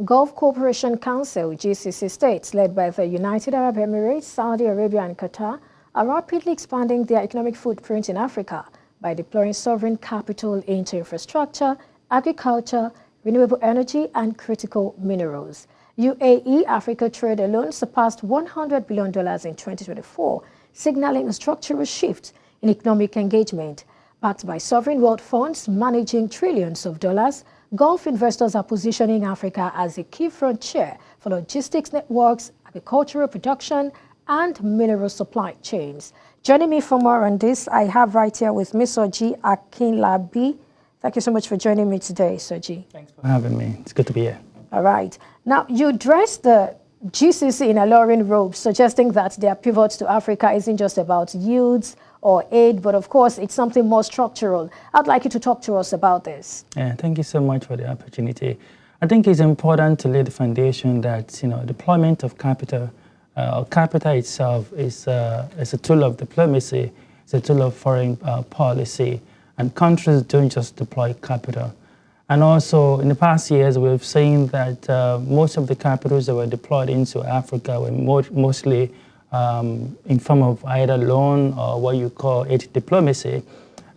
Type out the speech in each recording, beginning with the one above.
Gulf Cooperation Council (GCC) states led by the United Arab Emirates, Saudi Arabia and Qatar are rapidly expanding their economic footprint in Africa by deploying sovereign capital into infrastructure, agriculture, renewable energy and critical minerals. UAE Africa trade alone surpassed $100 billion in 2024, signaling a structural shift in economic engagement. Backed by sovereign wealth funds managing trillions of dollars, Gulf investors are positioning Africa as a key frontier for logistics networks, agricultural production, and mineral supply chains. Joining me for more on this, I have right here with me Soji Akinlabi. Thank you so much for joining me today, Soji. Thanks for having me. It's good to be here. All right. Now, you dressed the GCC in alluring robes, suggesting that their pivot to Africa isn't just about yields or aid, but of course, it's something more structural. I'd like you to talk to us about this. Yeah, thank you so much for the opportunity. I think it's important to lay the foundation that, deployment of capital, capital itself is a tool of diplomacy, it's a tool of foreign policy, and countries don't just deploy capital. And also, in the past years, we've seen that most of the capitals that were deployed into Africa were mostly in form of either loan or what you call aid diplomacy.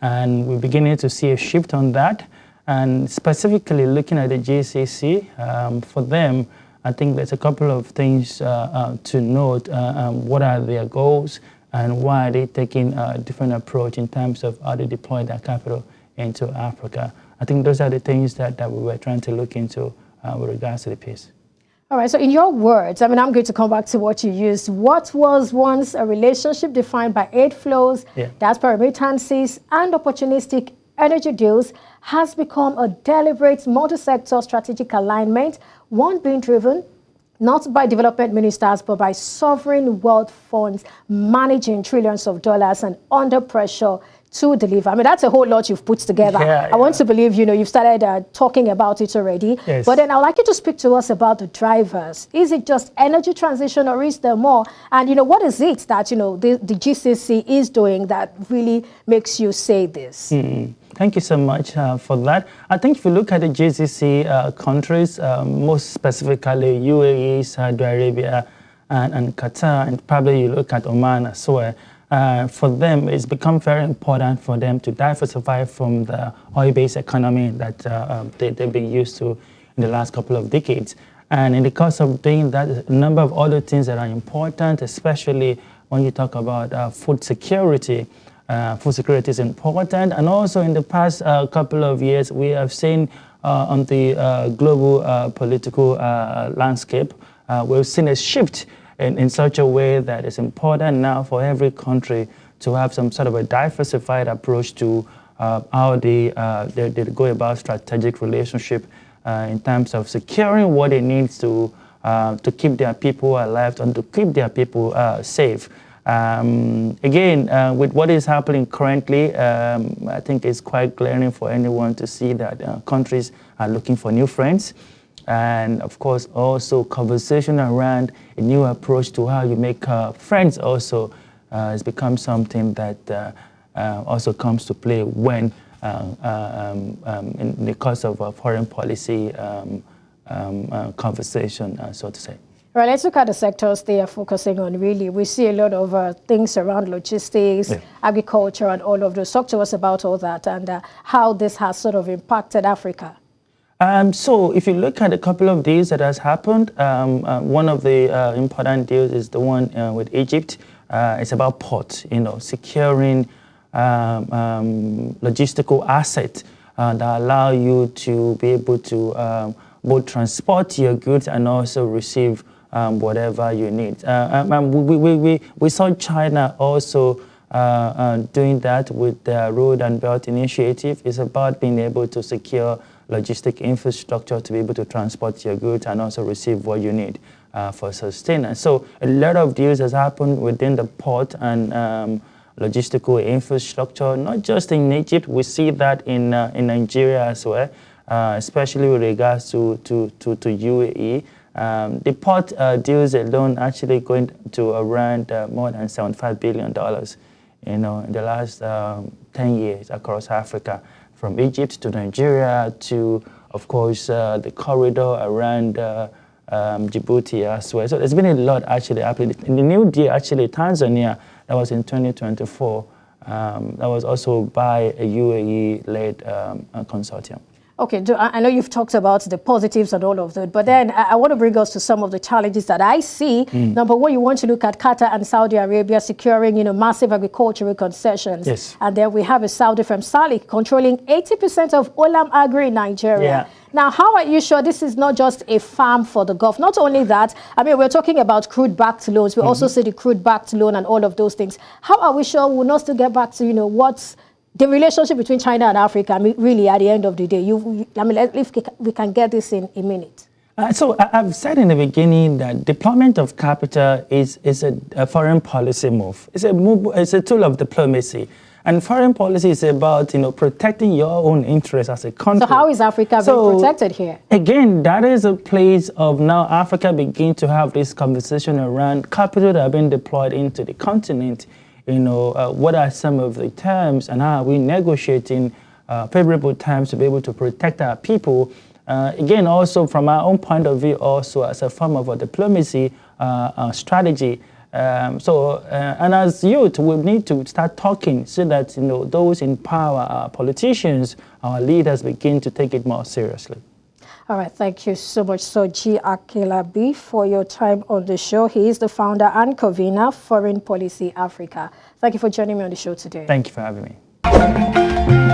And we're beginning to see a shift on that. And specifically looking at the GCC, for them, I think there's a couple of things to note. What are their goals and why are they taking a different approach in terms of how they deploy their capital into Africa? I think those are the things that we were trying to look into with regards to the piece. All right, so in your words, I'm going to come back to what you used. What was once a relationship defined by aid flows, diaspora remittances, and opportunistic energy deals has become a deliberate multi-sector strategic alignment, one being driven not by development ministers, but by sovereign wealth funds managing trillions of dollars and under pressure to deliver. I mean, that's a whole lot you've put together. I want to believe, you've started talking about it already. Yes. But then I'd like you to speak to us about the drivers. Is it just energy transition or is there more? And, what is it that, the GCC is doing that really makes you say this? Thank you so much for that. I think if you look at the GCC countries, most specifically UAE, Saudi Arabia, and Qatar, and probably you look at Oman as well, for them, it's become very important for them to diversify from the oil-based economy that they've been used to in the last couple of decades. And in the course of doing that, a number of other things that are important, especially when you talk about food security. Food security is important. And also in the past couple of years, we have seen on the global political landscape, we've seen a shift in such a way that it's important now for every country to have some sort of a diversified approach to how they go about strategic relationship in terms of securing what they need to keep their people alive and to keep their people safe. Again, with what is happening currently, I think it's quite glaring for anyone to see that countries are looking for new friends. And of course, also conversation around a new approach to how you make friends also has become something that also comes to play when in the course of a foreign policy conversation, so to say. Right, let's look at the sectors they are focusing on, really. We see a lot of things around logistics, agriculture, and all of those. Talk to us about all that and how this has sort of impacted Africa. So if you look at a couple of deals that has happened, one of the important deals is the one with Egypt. It's about ports, securing logistical assets that allow you to be able to both transport your goods and also receive whatever you need. We saw China also doing that with the Road and Belt Initiative. It's about being able to secure logistic infrastructure to be able to transport your goods and also receive what you need for sustenance. So a lot of deals has happened within the port and logistical infrastructure, not just in Egypt. We see that in Nigeria as well, especially with regards to UAE. The port deals alone actually going to around more than $75 billion, in the last 10 years across Africa, from Egypt to Nigeria to of course, the corridor around Djibouti as well. So there's been a lot actually happening. In the new deal, actually, Tanzania, that was in 2024, that was also by a UAE-led consortium. Okay, I know you've talked about the positives and all of that, but then I want to bring us to some of the challenges that I see. Number one, you want to look at Qatar and Saudi Arabia securing, massive agricultural concessions. Yes. And then we have a Saudi from Salik controlling 80% of Olam Agri in Nigeria. Yeah. Now, how are you sure this is not just a farm for the Gulf? Not only that, I mean, we're talking about crude-backed loans. We also see the crude-backed loan and all of those things. How are we sure we'll not still get back to, what's the relationship between China and Africa? I mean, really, at the end of the day, if we can get this in a minute. So I've said in the beginning that deployment of capital is a foreign policy move. It's a tool of diplomacy. And foreign policy is about, protecting your own interests as a country. So how is Africa being protected here? Again, that is a place of now Africa begin to have this conversation around capital that have been deployed into the continent. What are some of the terms and how are we negotiating favorable terms to be able to protect our people? Again, also from our own point of view, also as a form of a diplomacy strategy. And as youth, we need to start talking so that those in power, our politicians, our leaders begin to take it more seriously. All right, thank you so much, Soji Akinlabi, for your time on the show. He is the founder and convener, Foreign Policy Africa. Thank you for joining me on the show today. Thank you for having me.